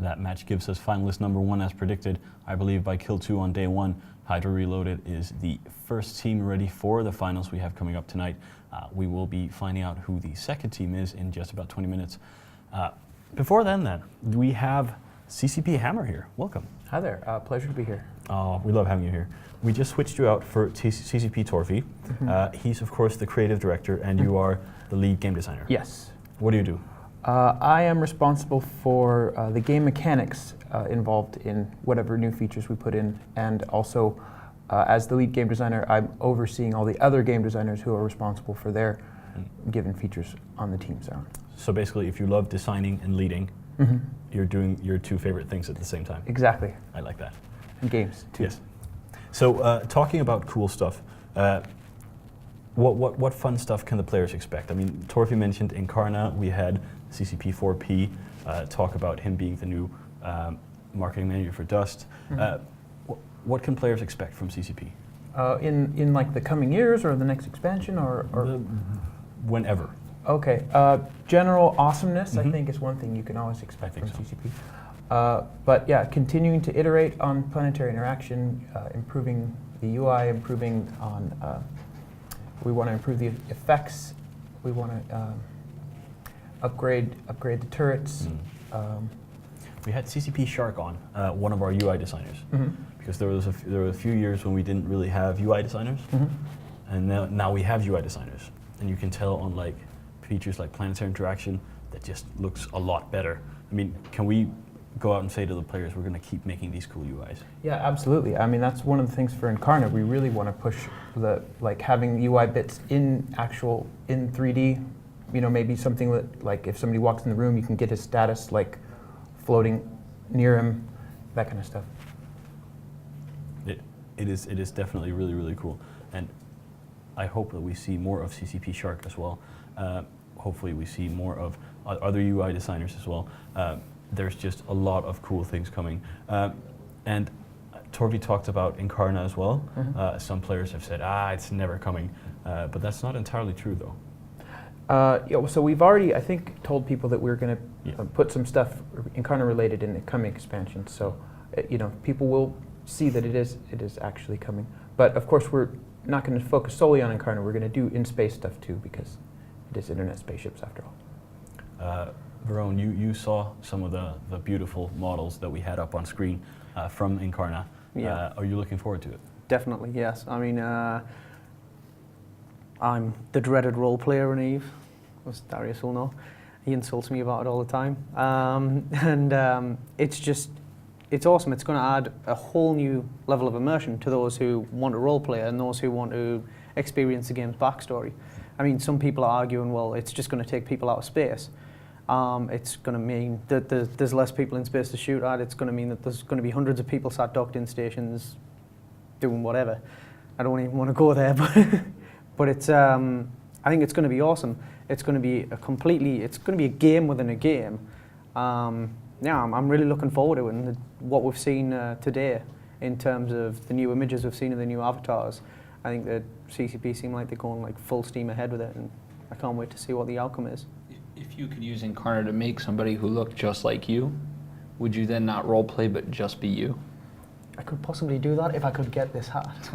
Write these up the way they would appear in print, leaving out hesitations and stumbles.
That match gives us finalist number 1 as predicted, I believe, by Kill 2 on day 1. Hydra Reloaded is the first team ready for the finals we have coming up tonight. We will be finding out who the second team is in just about 20 minutes. Before then, we have CCP Hammer here. Welcome. Hi there. Pleasure to be here. Oh, we love having you here. We just switched you out for CCP Torfi. He's, of course, the creative director, and you are the lead game designer. Yes. What do you do? I am responsible for the game mechanics involved in whatever new features we put in, and also as the lead game designer, I'm overseeing all the other game designers who are responsible for their given features on the team. So basically, if you love designing and leading, you're doing your two favorite things at the same time. Exactly. I like that. And games, too. Yes. So talking about cool stuff, what fun stuff can the players expect? I mean, Torfi mentioned Incarna. We had CCP4P talk about him being the new marketing manager for Dust. What can players expect from CCP? In like the coming years or the next expansion or Whenever. Okay. General awesomeness, I think, is one thing you can always expect from CCP. But yeah, continuing to iterate on planetary interaction, improving the UI, improving on. We want to improve the effects. We want to upgrade the turrets. We had CCP Shark on, one of our UI designers, because there were a few years when we didn't really have UI designers, and now we have UI designers, and you can tell on like features like planetary interaction that just looks a lot better. I mean, can we go out and say to the players, we're going to keep making these cool UIs? Yeah, absolutely. I mean, that's one of the things for Incarna. We really want to push the having UI bits in 3D. You know, maybe something that like if somebody walks in the room, you can get his status like floating near him, that kind of stuff. It is definitely really, really cool, and I hope that we see more of CCP Shark as well. Hopefully we see more of other UI designers as well. There's just a lot of cool things coming. And Torvi talked about Incarna as well. Some players have said, it's never coming, but that's not entirely true though. Yeah, so we've already, I think, told people that we're going to put some stuff Incarna related in the coming expansion. So, you know, people will see that it is actually coming. But of course, we're not going to focus solely on Incarna. We're going to do in-space stuff too, because it is internet spaceships after all. Verone, you saw some of the beautiful models that we had up on screen from Incarna. Yeah. Are you looking forward to it? Definitely, yes. I mean, I'm the dreaded role player in Eve, as Darius will know. He insults me about it all the time. It's awesome. It's going to add a whole new level of immersion to those who want to role play and those who want to experience the game's backstory. I mean, some people are arguing, well, it's just going to take people out of space. It's going to mean that there's less people in space to shoot at. It's going to mean that there's going to be hundreds of people sat docked in stations doing whatever. I don't even want to go there, but it's. I think it's going to be awesome. It's going to be it's going to be a game within a game. I'm really looking forward to it, and what we've seen today in terms of the new images we've seen of the new avatars. I think that CCP seem like they're going like full steam ahead with it, and I can't wait to see what the outcome is. If you could use Incarna to make somebody who looked just like you, would you then not roleplay but just be you? I could possibly do that if I could get this hat.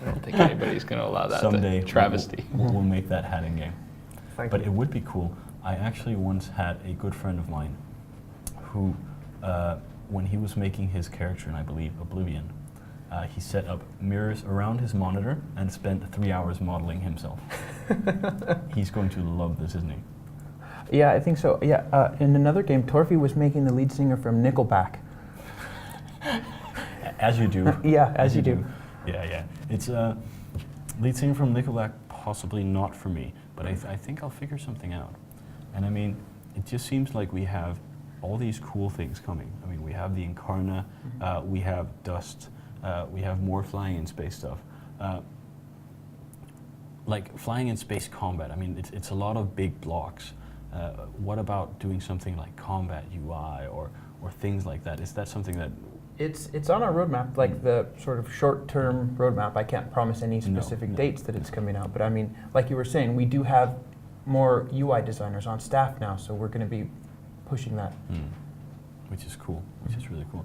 I don't think anybody's going to allow that. Someday, travesty. We'll make that hat in game. But it would be cool. I actually once had a good friend of mine who, when he was making his character in, I believe, Oblivion, he set up mirrors around his monitor and spent 3 hours modeling himself. He's going to love this, isn't he? Yeah, I think so. Yeah, in another game, Torfi was making the lead singer from Nickelback. As you do. Yeah, as you do. Yeah. It's lead singer from Nickelback, possibly not for me, but I think I'll figure something out. And I mean, it just seems like we have all these cool things coming. I mean, we have the Incarna, we have Dust, we have more flying in space stuff. Like flying in space combat, I mean, it's a lot of big blocks. What about doing something like combat UI or things like that? Is that something that... It's on our roadmap, like the sort of short-term roadmap. I can't promise any specific dates that it's coming out, but I mean, like you were saying, we do have more UI designers on staff now, so we're going to be pushing that. which is cool, which is really cool.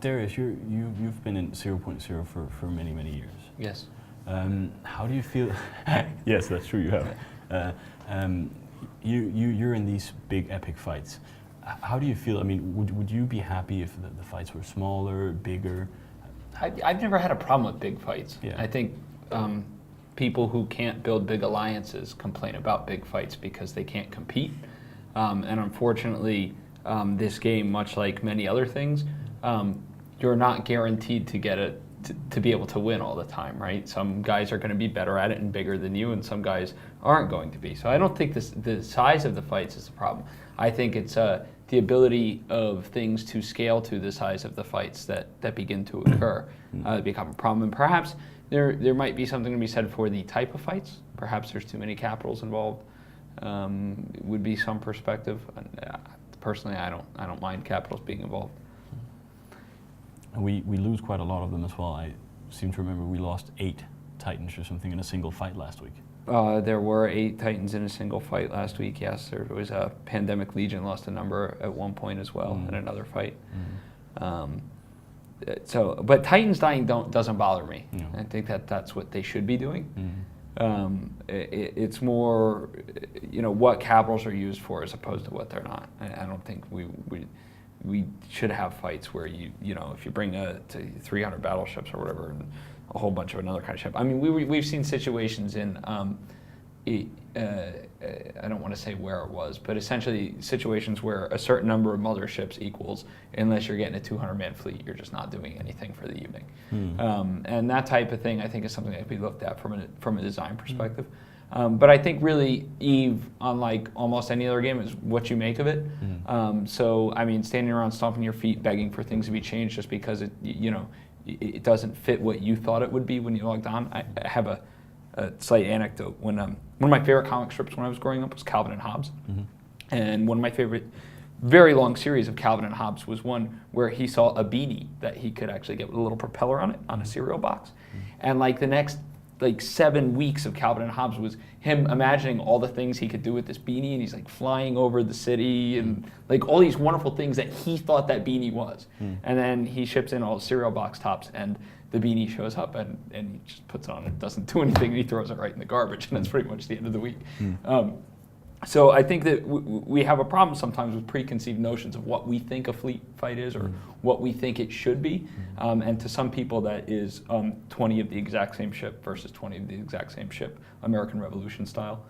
Darius, you've been in 0.0 for many, many years. Yes. How do you feel? Yes, that's true, you have. You're in these big epic fights. How do you feel? I mean, would you be happy if the fights were smaller, bigger? I've never had a problem with big fights. Yeah. I think people who can't build big alliances complain about big fights because they can't compete. And unfortunately, this game, much like many other things, you're not guaranteed to get to be able to win all the time, right? Some guys are going to be better at it and bigger than you, and some guys aren't going to be. So I don't think the size of the fights is the problem. I think it's the ability of things to scale to the size of the fights that begin to occur become a problem. And perhaps there might be something to be said for the type of fights. Perhaps there's too many capitals involved. Would be some perspective. Personally, I don't mind capitals being involved. And we lose quite a lot of them as well. I seem to remember we lost 8 Titans or something in a single fight last week. There were 8 Titans in a single fight last week, yes. There was a Pandemic Legion lost a number at one point as well in another fight. But Titans dying doesn't bother me. No. I think that's what they should be doing. It's more, what capitals are used for as opposed to what they're not. I don't think we should have fights where if you bring 300 battleships or whatever and a whole bunch of another kind of ship. I mean, we've seen situations in I don't want to say where it was, but essentially situations where a certain number of motherships equals, unless you're getting a 200-man fleet, you're just not doing anything for the evening. And that type of thing, I think, is something that can be looked at from a design perspective. But I think really EVE, unlike almost any other game, is what you make of it. So, I mean, standing around stomping your feet, begging for things to be changed just because it doesn't fit what you thought it would be when you logged on. I have a slight anecdote. When one of my favorite comic strips when I was growing up was Calvin and Hobbes. And one of my favorite very long series of Calvin and Hobbes was one where he saw a beanie that he could actually get with a little propeller on it on a cereal box. And like the next 7 weeks of Calvin and Hobbes was him imagining all the things he could do with this beanie, and he's like flying over the city and like all these wonderful things that he thought that beanie was. And then he ships in all the cereal box tops, and the beanie shows up, and he just puts it on and doesn't do anything, and he throws it right in the garbage, and that's pretty much the end of the week. So I think that we have a problem sometimes with preconceived notions of what we think a fleet fight is or what we think it should be. And to some people that is 20 of the exact same ship versus 20 of the exact same ship, American Revolution style.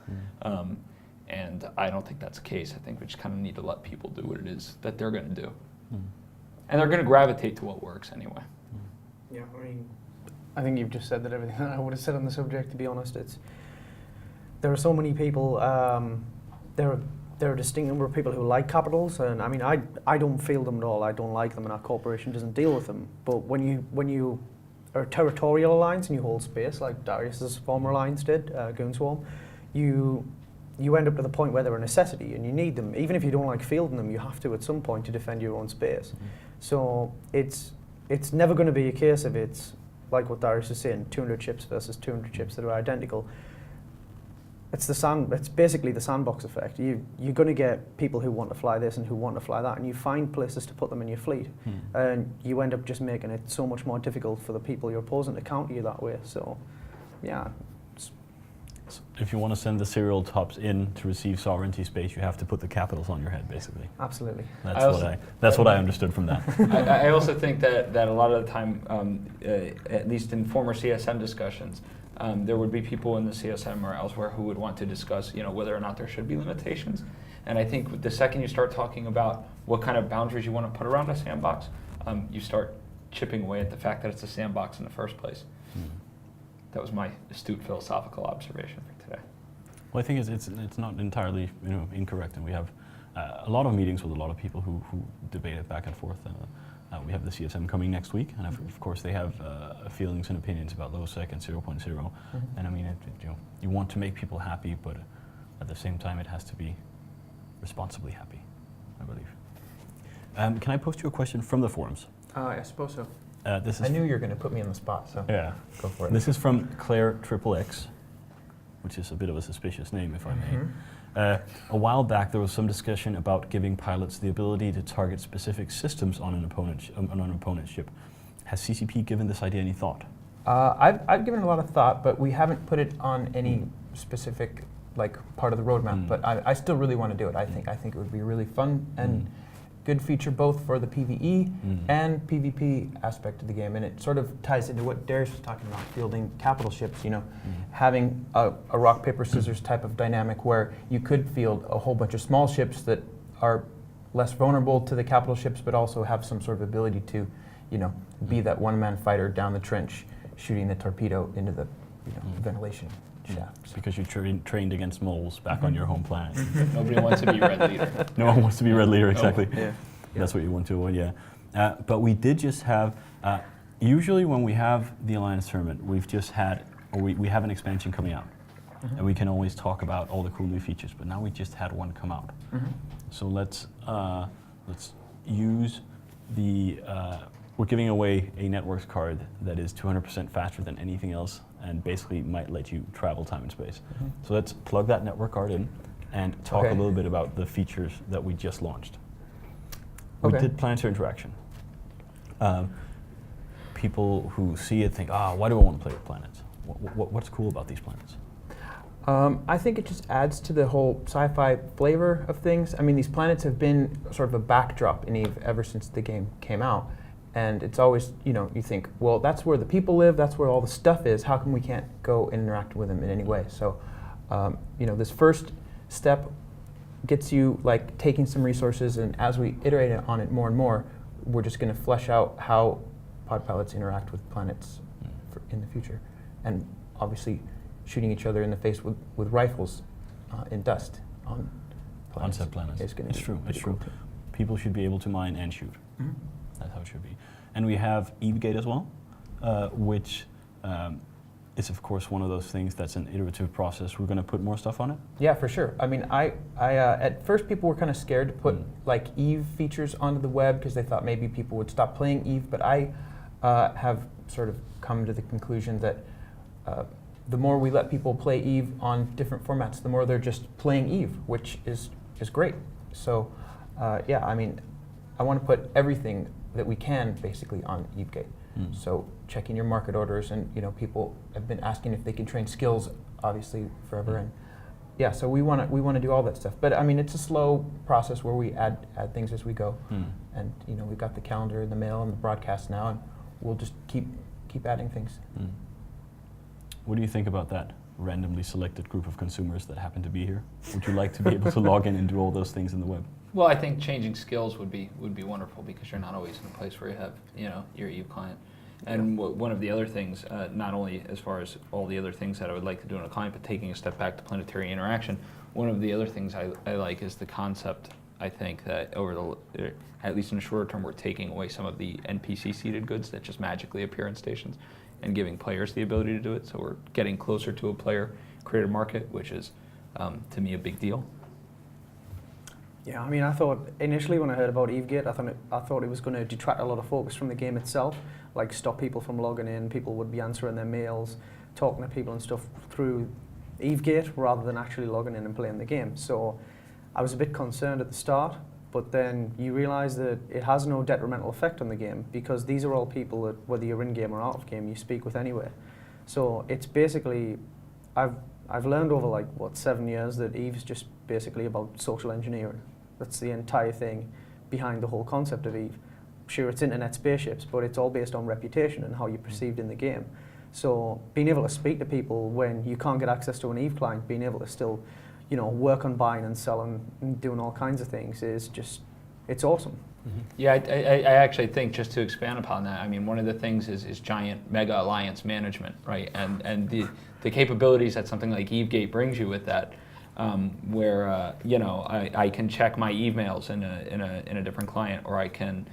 And I don't think that's the case. I think we just kind of need to let people do what it is that they're going to do. And they're going to gravitate to what works anyway. Yeah, I think you've just said that everything I would have said on the subject, to be honest. There are so many people, there are a distinct number of people who like capitals, and I mean, I don't feel them at all. I don't like them, and our corporation doesn't deal with them. But when you are a territorial alliance and you hold space, like Darius's former alliance did, Goonswarm, you end up to the point where they're a necessity, and you need them. Even if you don't like fielding them, you have to at some point to defend your own space. So it's never going to be a case of it's like what Darius is saying, 200 chips versus 200 chips that are identical. It's basically the sandbox effect. You're going to get people who want to fly this and who want to fly that, and you find places to put them in your fleet, and you end up just making it so much more difficult for the people you're opposing to counter you that way. So, yeah. If you want to send the serial tops in to receive sovereignty space, you have to put the capitals on your head, basically. Absolutely. That's what I understood from that. I also think that a lot of the time, at least in former CSM discussions, there would be people in the CSM or elsewhere who would want to discuss, whether or not there should be limitations. And I think the second you start talking about what kind of boundaries you want to put around a sandbox, you start chipping away at the fact that it's a sandbox in the first place. That was my astute philosophical observation for today. Well, I think it's not entirely incorrect, and we have a lot of meetings with a lot of people who debate it back and forth. We have the CSM coming next week, and of course they have feelings and opinions about low sec and 0.0. And I mean, you want to make people happy, but at the same time, it has to be responsibly happy, I believe. Can I post you a question from the forums? I suppose so. I knew you were going to put me on the spot, so yeah, go for it. This is from Claire XXX, which is a bit of a suspicious name, if I A while back, there was some discussion about giving pilots the ability to target specific systems on an opponent's ship. Has CCP given this idea any thought? I've given it a lot of thought, but we haven't put it on any specific like part of the roadmap. But I still really want to do it. I think it would be really fun and good feature both for the PvE and PvP aspect of the game, and it sort of ties into what Darius was talking about, fielding capital ships, you know, having a rock, paper, scissors type of dynamic where you could field a whole bunch of small ships that are less vulnerable to the capital ships, but also have some sort of ability to, you know, be that one-man fighter down the trench, shooting the torpedo into the, you know, ventilation shafts. Because you trained against moles back on your home planet. Nobody wants to be red leader. No one wants to be red leader, exactly. Yeah. That's what you want to avoid, yeah. But we did just have, usually when we have the Alliance tournament, we've just had, or we have an expansion coming out. And we can always talk about all the cool new features, but now we just had one come out. So let's use the, we're giving away a networks card that is 200% faster than anything else and basically might let you travel time and space. So let's plug that network card in and talk a little bit about the features that we just launched. We did planetary interaction. People who see it think, why do I want to play with planets? What's cool about these planets? I think it just adds to the whole sci-fi flavor of things. I mean, these planets have been sort of a backdrop in EVE ever since the game came out. And it's always, you know, you think, well, that's where the people live, that's where all the stuff is, how come we can't go and interact with them in any way? So, you know, this first step gets you like taking some resources, and as we iterate on it more and more, we're just going to flesh out how pod pilots interact with planets in the future. And obviously shooting each other in the face with rifles in dust on planets. On said planets. It's true, it's cool true. People should be able to mine and shoot. That's how it should be. And we have EVE-Gate as well, which is of course one of those things that's an iterative process. We're going to put more stuff on it. Yeah, for sure. I mean, I at first people were kind of scared to put like EVE features onto the web because they thought maybe people would stop playing EVE. But I have sort of come to the conclusion that the more we let people play EVE on different formats, the more they're just playing EVE, which is great. So yeah, I mean, I want to put everything that we can basically on EVE-Gate. So checking your market orders, and you know, people have been asking if they can train skills, obviously forever, and yeah, so we want to do all that stuff. But I mean, it's a slow process where we add things as we go, and you know, we've got the calendar, the mail, and the broadcast now, and we'll just keep adding things. What do you think about that randomly selected group of consumers that happen to be here? Would you like to be able to log in and do all those things in the web? Well, I think changing skills would be wonderful because you're not always in a place where you have, you know, your EVE client. And one of the other things, not only as far as all the other things that I would like to do on a client, but taking a step back to planetary interaction, one of the other things I like is the concept. I think that at least in the shorter term, we're taking away some of the NPC seeded goods that just magically appear in stations and giving players the ability to do it. So we're getting closer to a player created market, which is, to me, a big deal. Yeah, I mean, I thought initially when I heard about EVE-Gate, I thought it was going to detract a lot of focus from the game itself, like stop people from logging in. People would be answering their mails, talking to people and stuff through EVE-Gate rather than actually logging in and playing the game. So I was a bit concerned at the start, but then you realise that it has no detrimental effect on the game because these are all people that, whether you're in game or out of game, you speak with anyway. So it's basically, I've learned over like, 7 years that EVE's just basically about social engineering. That's the entire thing behind the whole concept of EVE. Sure, it's internet spaceships, but it's all based on reputation and how you're perceived in the game. So being able to speak to people when you can't get access to an EVE client, being able to still, you know, work on buying and selling and doing all kinds of things is just, it's awesome. Yeah, I actually think, just to expand upon that, I mean, one of the things is giant mega alliance management, right? And the capabilities that something like EVE-Gate brings you with that, where you know, I can check my emails in a different client, or I can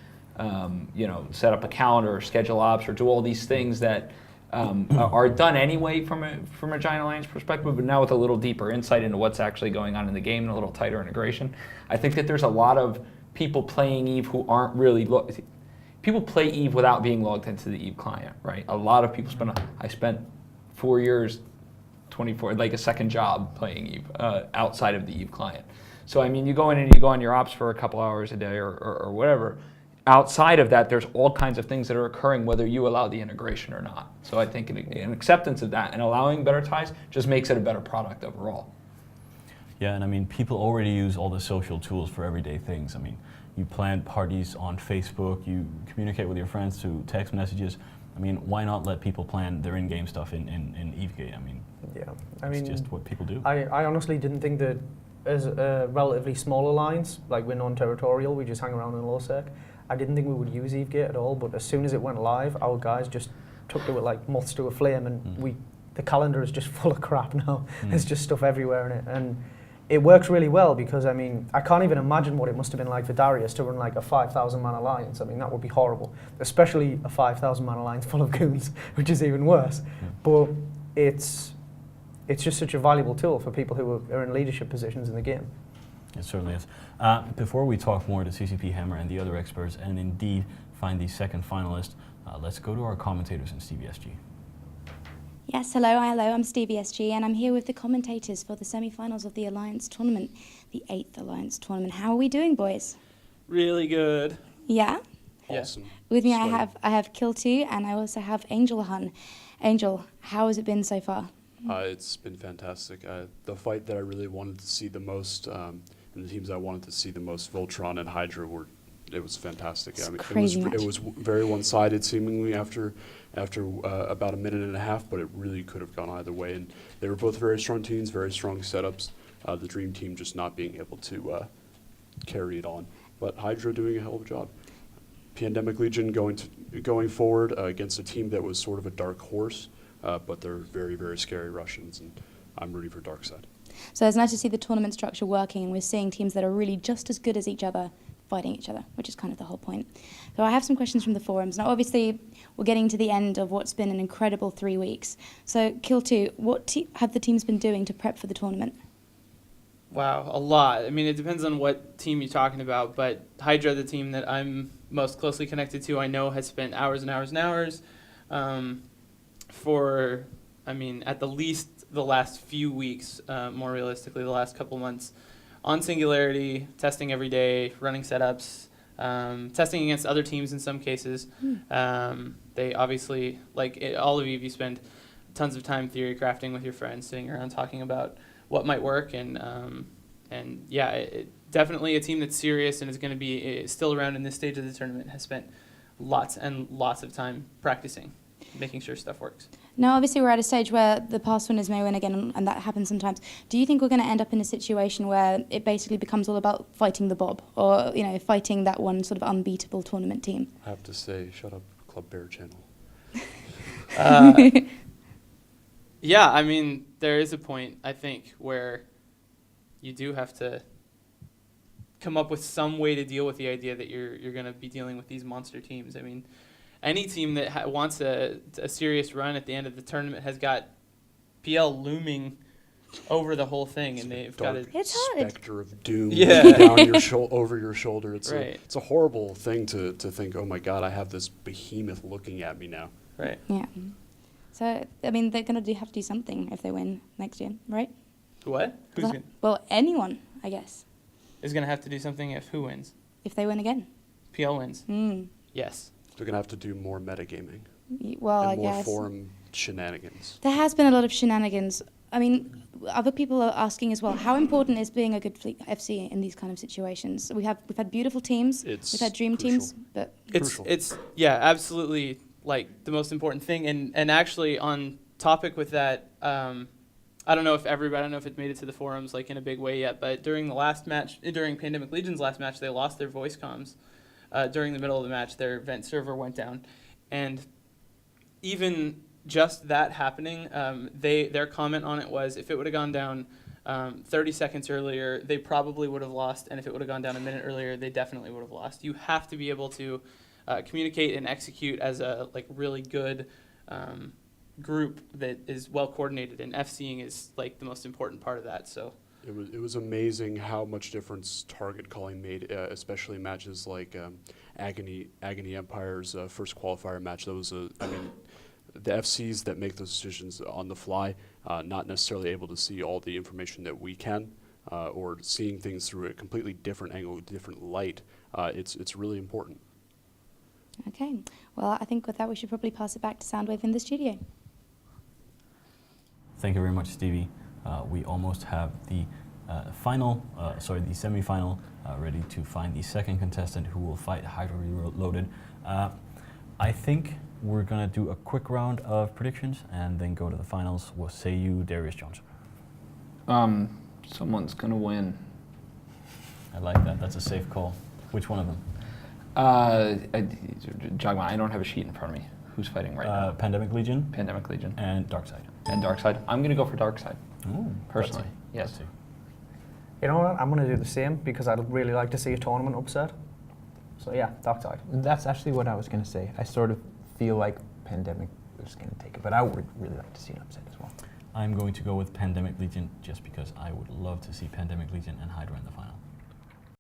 you know, set up a calendar or schedule ops or do all these things that are done anyway from a giant alliance perspective, but now with a little deeper insight into what's actually going on in the game and a little tighter integration. I think that there's a lot of people playing EVE who aren't really people play EVE without being logged into the EVE client, right? A lot of people I spent 4 years, 24, like a second job playing Eve outside of the Eve client. So I mean, you go in and you go on your ops for a couple hours a day or whatever. Outside of that, there's all kinds of things that are occurring whether you allow the integration or not. So I think an acceptance of that and allowing better ties just makes it a better product overall. Yeah, and I mean, people already use all the social tools for everyday things. I mean, you plan parties on Facebook, you communicate with your friends through text messages. I mean, why not let people plan their in-game stuff in EveGate? I mean, Yeah, I mean, it's just what people do. I honestly didn't think that as a relatively small alliance, like we're non-territorial, we just hang around in low sec. I didn't think we would use EveGate at all, but as soon as it went live, our guys just took to it like moths to a flame, and the calendar is just full of crap now. There's just stuff everywhere in it, and it works really well because, I mean, I can't even imagine what it must have been like for Darius to run like a 5,000 man alliance. I mean, that would be horrible, especially a 5,000 man alliance full of goons, which is even worse. But it's just such a valuable tool for people who are in leadership positions in the game. It certainly is. Before we talk more to CCP Hammer and the other experts, and indeed find the second finalist, let's go to our commentators in StevieSG. Yes, hello, I'm StevieSG, and I'm here with the commentators for the semi-finals of the Alliance Tournament, the 8th Alliance Tournament. How are we doing, boys? Really good. Yeah? Awesome. With me, Sweaty. I have Kill2, and I also have Angel Hun. Angel, how has it been so far? It's been fantastic. The fight that I really wanted to see the most, and the teams I wanted to see the most, Voltron and Hydra, it was fantastic. It's I mean, crazy it was very one-sided seemingly after about a minute and a half, but it really could have gone either way. And they were both very strong teams, very strong setups. The Dream Team just not being able to carry it on, but Hydra doing a hell of a job. Pandemic Legion going forward against a team that was sort of a dark horse, but they're very, very scary Russians, and I'm rooting for Darkside. So it's nice to see the tournament structure working, and we're seeing teams that are really just as good as each other fighting each other, which is kind of the whole point. So I have some questions from the forums. Now, obviously, we're getting to the end of what's been an incredible 3 weeks. So, Kill2, what have the teams been doing to prep for the tournament? Wow, a lot. I mean, it depends on what team you're talking about, but Hydra, the team that I'm most closely connected to, I know has spent hours and hours and hours for, I mean, at the least the last few weeks, more realistically, the last couple months, on Singularity, testing every day, running setups, testing against other teams in some cases. They obviously, like all of you spend tons of time theory crafting with your friends, sitting around talking about what might work, and yeah, definitely a team that's serious and is going to be still around in this stage of the tournament, has spent lots and lots of time practicing, making sure stuff works. Now, obviously, we're at a stage where the past winners may win again, and that happens sometimes. Do you think we're going to end up in a situation where it basically becomes all about fighting the Bob, or fighting that one sort of unbeatable tournament team? I have to say, shut up, Club Bear Channel. Yeah, I mean, there is a point, I think, where you do have to come up with some way to deal with the idea that you're going to be dealing with these monster teams. I mean, any team that wants a serious run at the end of the tournament has got PL looming over the whole thing, and they've got a It's hard. specter of doom Yeah. down over your shoulder. It's Right. it's a horrible thing to think, oh my God, I have this behemoth looking at me now. right. Yeah. So, I mean, they're going to have to do something if they win next year, right? What? Well, anyone, I guess, Is going to have to do something if who wins? if they win again. PL wins. Mm. Yes. They're gonna have to do more metagaming Well, I and more guess. forum shenanigans. There has been a lot of shenanigans. I mean, other people are asking as well, how important is being a good FC in these kind of situations? We've had beautiful teams, It's we've had dream crucial. teams, but Crucial. It's yeah, absolutely, like the most important thing. And actually on topic with that, I don't know if it made it to the forums like in a big way yet, but during the last match, during Pandemic Legion's last match, they lost their voice comms. During the middle of the match, their event server went down, and even just that happening, their comment on it was, if it would have gone down 30 seconds earlier, they probably would have lost, and if it would have gone down a minute earlier, they definitely would have lost. You have to be able to communicate and execute as a really good group that is well coordinated, and FCing is like the most important part of that. So. It was amazing how much difference target calling made, especially matches like Agony Empire's first qualifier match. That was the FCs that make those decisions on the fly, not necessarily able to see all the information that we can, or seeing things through a completely different angle, different light, it's really important. Okay. Well, I think with that, we should probably pass it back to Soundwave in the studio. Thank you very much, Stevie. We almost have the the semi-final ready to find the second contestant who will fight Hydro Reloaded. I think we're gonna do a quick round of predictions and then go to the finals. What say you, Darius Johnson? Someone's gonna win. I like that. That's a safe call. Which one of them? Jogman, I don't have a sheet in front of me. Who's fighting right now? Pandemic Legion Pandemic Legion. and Darkside. And Darkside. I'm gonna go for Darkside. Ooh, Personally, let's see. yes. Let's see. You know what? I'm going to do the same because I'd really like to see a tournament upset. So yeah, Darkside. That's actually what I was going to say. I sort of feel like Pandemic is going to take it, but I would really like to see an upset as well. I'm going to go with Pandemic Legion just because I would love to see Pandemic Legion and Hydra in the final.